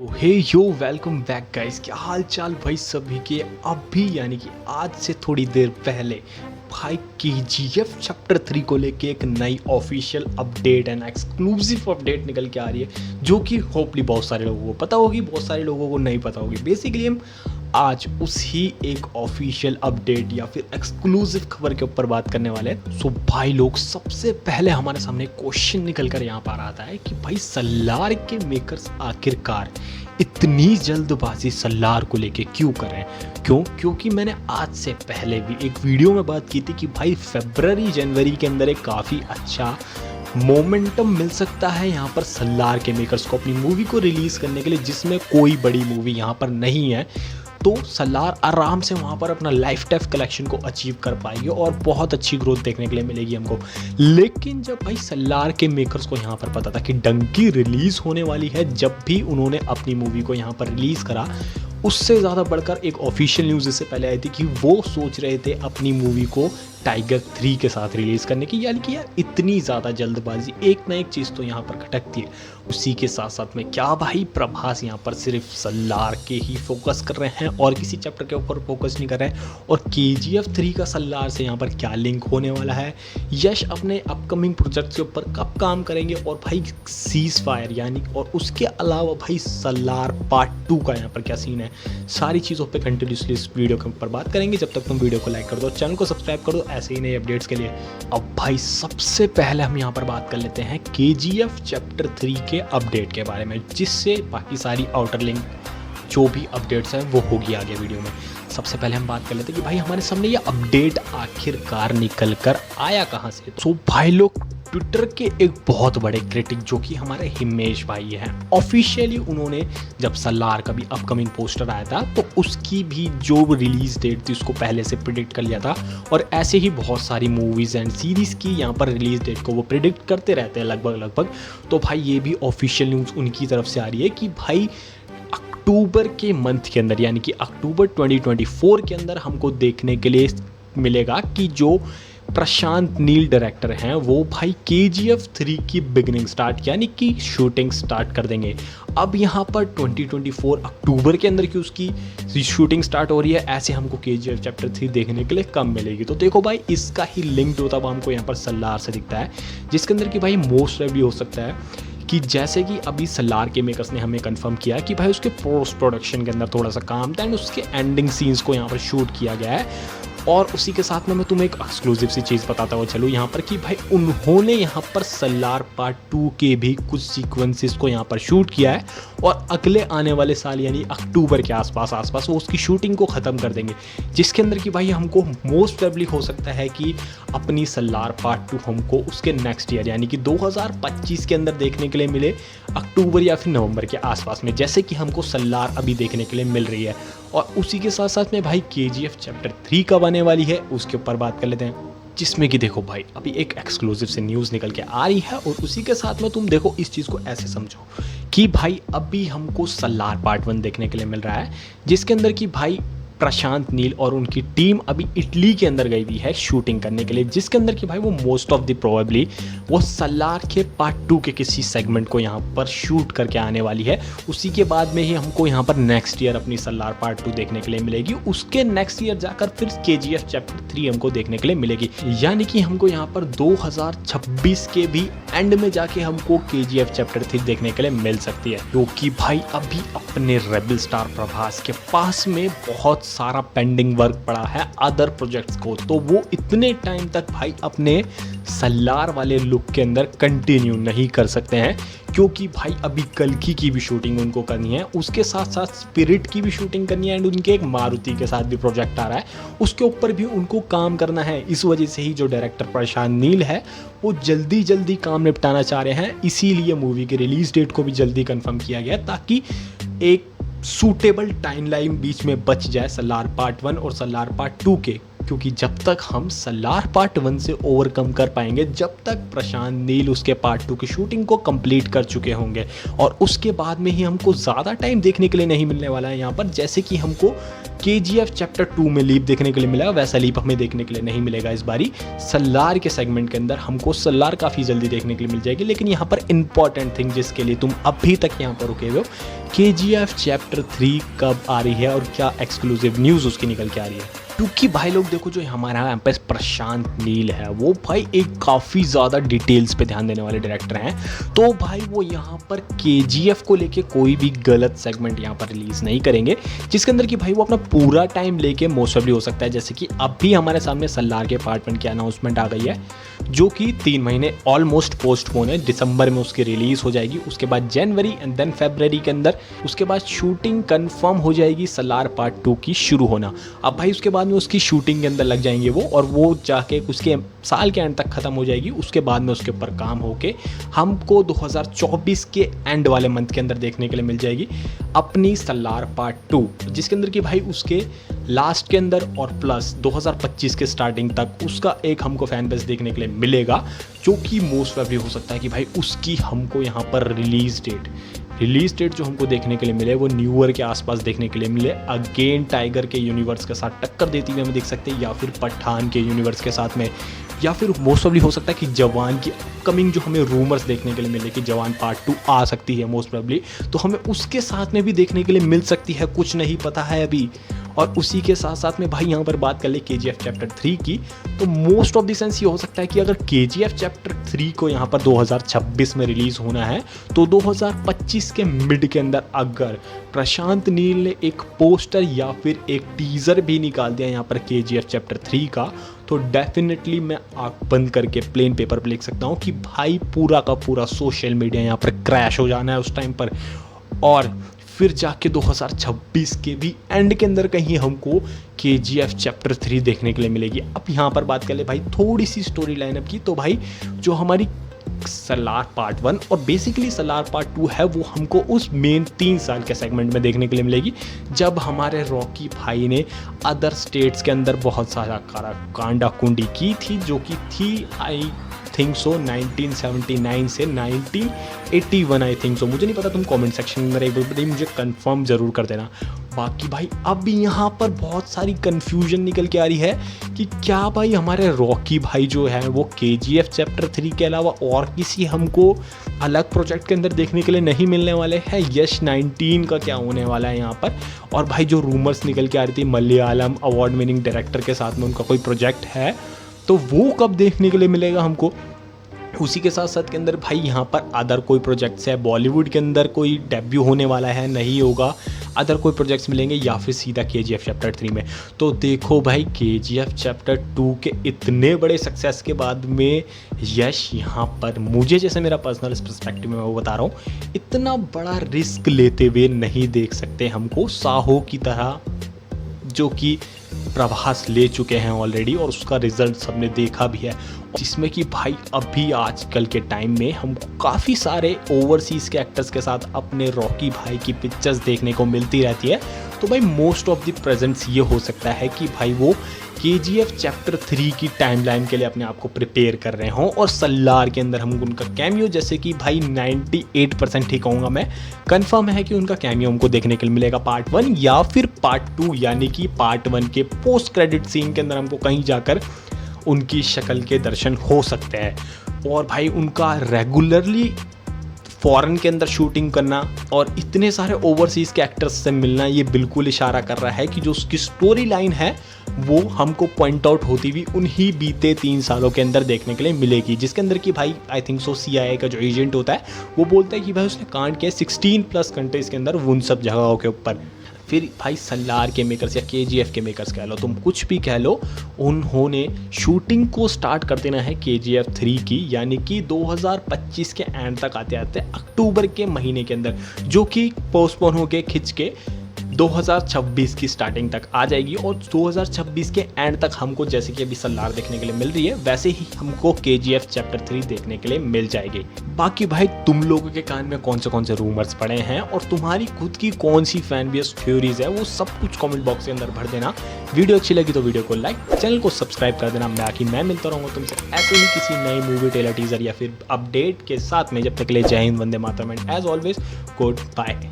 हे यो welcome back guys. क्या हाल चाल भाई सभी के। अभी यानी कि आज से थोड़ी देर पहले भाई KGF चैप्टर 3 को लेके एक नई official update and exclusive update निकल के आ रही है, जो कि होपली बहुत सारे लोगों को पता होगी, बहुत सारे लोगों को नहीं पता होगी। बेसिकली हम आज उसी एक ऑफिशियल अपडेट या फिर एक्सक्लूसिव खबर के ऊपर बात करने वाले हैं। सो भाई लोग, सबसे पहले हमारे सामने क्वेश्चन निकल कर यहाँ पर आता है कि भाई सलार के मेकर्स आखिरकार इतनी जल्दबाजी सलार को लेके क्यों कर रहे हैं। क्योंकि मैंने आज से पहले भी एक वीडियो में बात की थी कि भाई फरवरी जनवरी के अंदर एक काफ़ी अच्छा मोमेंटम मिल सकता है यहाँ पर सलार के मेकर्स को अपनी मूवी को रिलीज़ करने के लिए, जिसमें कोई बड़ी मूवी यहाँ पर नहीं है। तो सलार आराम से वहाँ पर अपना लाइफ टाइम कलेक्शन को अचीव कर पाएगी और बहुत अच्छी ग्रोथ देखने के लिए मिलेगी हमको। लेकिन जब भाई सलार के मेकर्स को यहाँ पर पता था कि डंकी रिलीज़ होने वाली है, जब भी उन्होंने अपनी मूवी को यहाँ पर रिलीज़ करा, उससे ज़्यादा बढ़कर एक ऑफिशियल न्यूज़ इससे पहले आई थी कि वो सोच रहे थे अपनी मूवी को टाइगर 3 के साथ रिलीज़ करने की। यानी कि यार इतनी ज़्यादा जल्दबाजी, एक ना एक चीज़ तो यहाँ पर खटकती है। उसी के साथ साथ में क्या भाई प्रभास यहाँ पर सिर्फ सलार के ही फोकस कर रहे हैं और किसी चैप्टर के ऊपर फोकस नहीं कर रहे हैं। और KGF 3 का सलार से यहाँ पर क्या लिंक होने वाला है, यश अपने अपकमिंग प्रोजेक्ट के ऊपर कब काम करेंगे, और भाई सीज फायर यानी और उसके अलावा भाई सलार पार्ट 2 का यहाँ पर क्या सीन है, सारी चीज़ों पर कंटिन्यूसली इस वीडियो के ऊपर बात करेंगे। जब तक तुम वीडियो को लाइक कर दो, चैनल को सब्सक्राइब कर दो ऐसे ही नए अपडेट्स के लिए। अब भाई सबसे पहले हम यहाँ पर बात कर लेते हैं KGF चैप्टर 3 के अपडेट के बारे में, जिससे बाकी सारी आउटर लिंक जो भी अपडेट्स हैं वो होगी आगे वीडियो में। सबसे पहले हम बात कर लेते हैं कि भाई हमारे सामने ये अपडेट आखिरकार निकल कर आया कहाँ से। तो भाई लोग, ट्विटर के एक बहुत बड़े क्रिटिक जो कि हमारे हिमेश भाई हैं, ऑफिशियली उन्होंने जब सलार का भी अपकमिंग पोस्टर आया था तो उसकी भी जो रिलीज डेट थी उसको पहले से प्रिडिक्ट कर लिया था। और ऐसे ही बहुत सारी मूवीज़ एंड सीरीज़ की यहाँ पर रिलीज डेट को वो प्रिडिक्ट करते रहते हैं लगभग। तो भाई ये भी ऑफिशियल न्यूज़ उनकी तरफ से आ रही है कि भाई अक्टूबर के मंथ के अंदर यानी कि अक्टूबर 2024 के अंदर हमको देखने के लिए मिलेगा कि जो प्रशांत नील डायरेक्टर हैं वो भाई KGF 3 की बिगनिंग स्टार्ट यानी कि शूटिंग स्टार्ट कर देंगे। अब यहाँ पर 2024 अक्टूबर के अंदर की उसकी शूटिंग स्टार्ट हो रही है, ऐसे हमको KGF चैप्टर 3 देखने के लिए कब मिलेगी। तो देखो भाई, इसका ही लिंक जो था वो हमको यहाँ पर सलार से दिखता है, जिसके अंदर कि भाई मोस्ट प्रोबेबली हो सकता है कि जैसे कि अभी सलार के मेकर्स ने हमें कंफर्म किया कि भाई उसके पोस्ट प्रोडक्शन के अंदर थोड़ा सा काम था एंड उसके एंडिंग सीन्स को यहाँ पर शूट किया गया है। और उसी के साथ में मैं तुम्हें एक एक्सक्लूसिव सी चीज़ बताता हुआ चलूँ यहाँ पर कि भाई उन्होंने यहाँ पर सलार पार्ट 2 के भी कुछ सीक्वेंसेस को यहाँ पर शूट किया है और अगले आने वाले साल यानी अक्टूबर के आसपास वो उसकी शूटिंग को ख़त्म कर देंगे, जिसके अंदर कि भाई हमको मोस्ट प्रोबेबली हो सकता है कि अपनी सलार पार्ट 2 हमको उसके नेक्स्ट ईयर यानी कि 2025 के अंदर देखने के लिए मिले, अक्टूबर या फिर नवंबर के आसपास में, जैसे कि हमको सलार अभी देखने के लिए मिल रही है। और उसी के साथ साथ में भाई KGF चैप्टर 3 कब आने वाली है उसके ऊपर बात कर लेते हैं, जिसमें कि देखो भाई अभी एक एक्सक्लूसिव से न्यूज़ निकल के आ रही है। और उसी के साथ में तुम देखो इस चीज़ को ऐसे समझो कि भाई अभी हमको सलार पार्ट 1 देखने के लिए मिल रहा है, जिसके अंदर कि भाई प्रशांत नील और उनकी टीम अभी इटली के अंदर गई हुई है शूटिंग करने के लिए, जिसके अंदर कि भाई वो मोस्ट ऑफ द प्रोबेबली वो सलार के पार्ट 2 के किसी सेगमेंट को यहाँ पर शूट करके आने वाली है। उसी के बाद में ही हमको यहाँ पर नेक्स्ट ईयर अपनी सलार पार्ट 2 देखने के लिए मिलेगी, उसके नेक्स्ट ईयर जाकर फिर KGF चैप्टर 3 हमको देखने के लिए मिलेगी। यानी कि हमको यहाँ पर 2026 के भी एंड में जाके हमको KGF चैप्टर 3 देखने के लिए मिल सकती है, क्योंकि भाई अभी अपने रेबल स्टार प्रभास के पास में बहुत सारा पेंडिंग वर्क पड़ा है अदर प्रोजेक्ट्स को, तो वो इतने टाइम तक भाई अपने सलार वाले लुक के अंदर कंटिन्यू नहीं कर सकते हैं, क्योंकि भाई अभी कल्कि की भी शूटिंग उनको करनी है, उसके साथ साथ स्पिरिट की भी शूटिंग करनी है एंड उनके एक मारुति के साथ भी प्रोजेक्ट आ रहा है, उसके ऊपर भी उनको काम करना है। इस वजह से ही जो डायरेक्टर प्रशांत नील है वो जल्दी काम निपटाना चाह रहे हैं, इसीलिए मूवी की रिलीज डेट को भी जल्दी कंफर्म किया गया ताकि एक सूटेबल टाइमलाइन बीच में बच जाए सलार पार्ट 1 और सलार पार्ट 2 के, क्योंकि जब तक हम सलार पार्ट 1 से ओवरकम कर पाएंगे, जब तक प्रशांत नील उसके पार्ट 2 की शूटिंग को कंप्लीट कर चुके होंगे, और उसके बाद में ही हमको ज़्यादा टाइम देखने के लिए नहीं मिलने वाला है यहाँ पर। जैसे कि हमको KGF चैप्टर 2 में लीप देखने के लिए मिला, वैसा लीप हमें देखने के लिए नहीं मिलेगा इस बारी। सलार के सेगमेंट के अंदर हमको सलार काफ़ी जल्दी देखने के लिए मिल जाएगी। लेकिन यहाँ पर इंपॉर्टेंट थिंग जिसके लिए तुम अभी तक यहाँ पर रुके हुए हो, KGF चैप्टर 3 कब आ रही है और क्या एक्सक्लूसिव न्यूज़ उसकी निकल के आ रही है। क्योंकि भाई लोग देखो, जो हमारा यहाँ पे प्रशांत नील है वो भाई एक काफ़ी ज़्यादा डिटेल्स पे ध्यान देने वाले डायरेक्टर हैं। तो भाई वो यहाँ पर KGF को लेके कोई भी गलत सेगमेंट यहाँ पर रिलीज़ नहीं करेंगे, जिसके अंदर कि भाई वो अपना पूरा टाइम लेके मोस्ट ऑफली हो सकता है। जैसे कि अभी हमारे सामने सलार के पार्ट 1 की अनाउंसमेंट आ गई है, जो कि 3 महीने ऑलमोस्ट पोस्टपोन है। दिसंबर में उसकी रिलीज़ हो जाएगी, उसके बाद जनवरी एंड देन फरवरी के अंदर उसके बाद शूटिंग कंफर्म हो जाएगी सलार पार्ट 2 की शुरू होना। अब भाई उसके बाद में उसकी शूटिंग के अंदर लग जाएंगे वो, और वो जाके उसके साल के एंड तक ख़त्म हो जाएगी। उसके बाद में उसके ऊपर काम होके हमको 2024 के एंड वाले मंथ के अंदर देखने के लिए मिल जाएगी अपनी सलार पार्ट 2, जिसके अंदर कि भाई उसके लास्ट के अंदर और प्लस 2025 के स्टार्टिंग तक उसका एक हमको फैन बेस देखने के लिए मिलेगा, जो कि मोस्ट प्रोबेबली हो सकता है कि भाई उसकी हमको यहाँ पर रिलीज़ डेट जो हमको देखने के लिए मिले वो न्यू ईयर के आसपास देखने के लिए मिले। अगेन टाइगर के यूनिवर्स के साथ टक्कर देती हुई हमें देख सकते हैं, या फिर पठान के यूनिवर्स के साथ में, या फिर मोस्ट प्रोबेबली हो सकता है कि जवान की अपकमिंग जो हमें रूमर्स देखने के लिए मिले कि जवान पार्ट 2 आ सकती है मोस्ट प्रोबेबली, तो हमें उसके साथ में भी देखने के लिए मिल सकती है, कुछ नहीं पता है अभी। और उसी के साथ साथ में भाई यहाँ पर बात कर ले KGF चैप्टर 3 की, तो मोस्ट ऑफ द सेंस ये हो सकता है कि अगर KGF चैप्टर 3 को यहाँ पर 2026 में रिलीज़ होना है, तो 2025 के मिड के अंदर अगर प्रशांत नील ने एक पोस्टर या फिर एक टीज़र भी निकाल दिया यहाँ पर KGF चैप्टर 3 का, तो डेफिनेटली मैं आँख बंद करके प्लेन पेपर पर लिख सकता हूँ कि भाई पूरा का पूरा सोशल मीडिया यहाँ पर क्रैश हो जाना है उस टाइम पर। और फिर जाके 2026 के भी एंड के अंदर कहीं हमको KGF चैप्टर 3 देखने के लिए मिलेगी। अब यहाँ पर बात कर ले भाई थोड़ी सी स्टोरी लाइनअप की, तो भाई जो हमारी सलार पार्ट 1 और बेसिकली सलार पार्ट 2 है, वो हमको उस मेन 3 साल के सेगमेंट में देखने के लिए मिलेगी, जब हमारे रॉकी भाई ने अदर स्टेट्स के अंदर बहुत सारा कांडा कुंडी की थी, जो कि थी आई थिंक सो 1979 से 1981 आई थिंक सो। मुझे नहीं पता, तुम कमेंट सेक्शन में एक बार मुझे कंफर्म ज़रूर कर देना। बाकी भाई अब यहाँ पर बहुत सारी कन्फ्यूजन निकल के आ रही है कि क्या भाई हमारे रॉकी भाई जो है वो KGF चैप्टर 3 के अलावा और किसी हमको अलग प्रोजेक्ट के अंदर देखने के लिए नहीं मिलने वाले हैं। यश 19 का क्या होने वाला है यहाँ पर। और भाई जो रूमर्स निकल के आ रही थी मलयालम अवार्ड विनिंग डायरेक्टर के साथ में उनका कोई प्रोजेक्ट है, तो वो कब देखने के लिए मिलेगा हमको। उसी के साथ साथ के अंदर भाई यहाँ पर अदर कोई प्रोजेक्ट्स है, बॉलीवुड के अंदर कोई डेब्यू होने वाला है, नहीं होगा, अदर कोई प्रोजेक्ट्स मिलेंगे, या फिर सीधा KGF चैप्टर 3 में। तो देखो भाई KGF चैप्टर 2 के इतने बड़े सक्सेस के बाद में यश यहाँ पर, मुझे जैसे मेरा पर्सनल पर्सपेक्टिव में वो बता रहा हूँ, इतना बड़ा रिस्क लेते हुए नहीं देख सकते हमको साहो की तरह, जो कि प्रभास ले चुके हैं ऑलरेडी और उसका रिजल्ट सबने देखा भी है, जिसमें कि भाई अभी आजकल के टाइम में हमको काफ़ी सारे ओवरसीज़ के एक्टर्स के साथ अपने रॉकी भाई की पिक्चर्स देखने को मिलती रहती है। तो भाई मोस्ट ऑफ द प्रेजेंट्स ये हो सकता है कि भाई वो KGF चैप्टर 3 की टाइमलाइन के लिए अपने आप को प्रिपेयर कर रहे हों, और सलार के अंदर हम उनका कैमियो, जैसे कि भाई 98% ही कहूँगा मैं, कंफर्म है कि उनका कैमियो हमको देखने के लिए मिलेगा पार्ट 1 या फिर पार्ट 2, यानी कि पार्ट 1 के पोस्ट क्रेडिट सीन के अंदर हमको कहीं जाकर उनकी शक्ल के दर्शन हो सकते हैं। और भाई उनका रेगुलरली फॉरेन के अंदर शूटिंग करना और इतने सारे ओवरसीज़ के एक्टर्स से मिलना, ये बिल्कुल इशारा कर रहा है कि जो उसकी स्टोरी लाइन है वो हमको पॉइंट आउट होती हुई उन्हीं बीते 3 सालों के अंदर देखने के लिए मिलेगी, जिसके अंदर कि भाई आई थिंक सो CIA का जो एजेंट होता है वो बोलता है कि भाई उसने कांड किया 16+ कंट्रीज़ के अंदर, उन सब जगहों के ऊपर। फिर भाई सलार के मेकर्स या KGF के मेकर्स कह लो, तुम कुछ भी कह लो, उन्होंने शूटिंग को स्टार्ट कर देना है KGF 3 की, यानी कि 2025 के एंड तक आते आते अक्टूबर के महीने के अंदर, जो कि पोस्टपोन होके खिंच के 2026 की स्टार्टिंग तक आ जाएगी और 2026 के एंड तक हमको जैसे कि अभी सलार देखने के लिए मिल रही है वैसे ही हमको KGF चैप्टर 3 देखने के लिए मिल जाएगी। बाकी भाई तुम लोगों के कान में कौन से रूमर्स पड़े हैं और तुम्हारी खुद की कौन सी फैन बेस थ्योरीज है वो सब कुछ कमेंट बॉक्स के अंदर भर देना। वीडियो अच्छी लगी तो वीडियो को लाइक, चैनल को सब्सक्राइब कर देना। बाकी मैं मिलता रहूँगा तुमसे ऐसे ही किसी नई मूवी ट्रेलर टीजर या फिर अपडेट के साथ में। जब तक के लिए Jai Hind, Vande Mataram and as always good bye.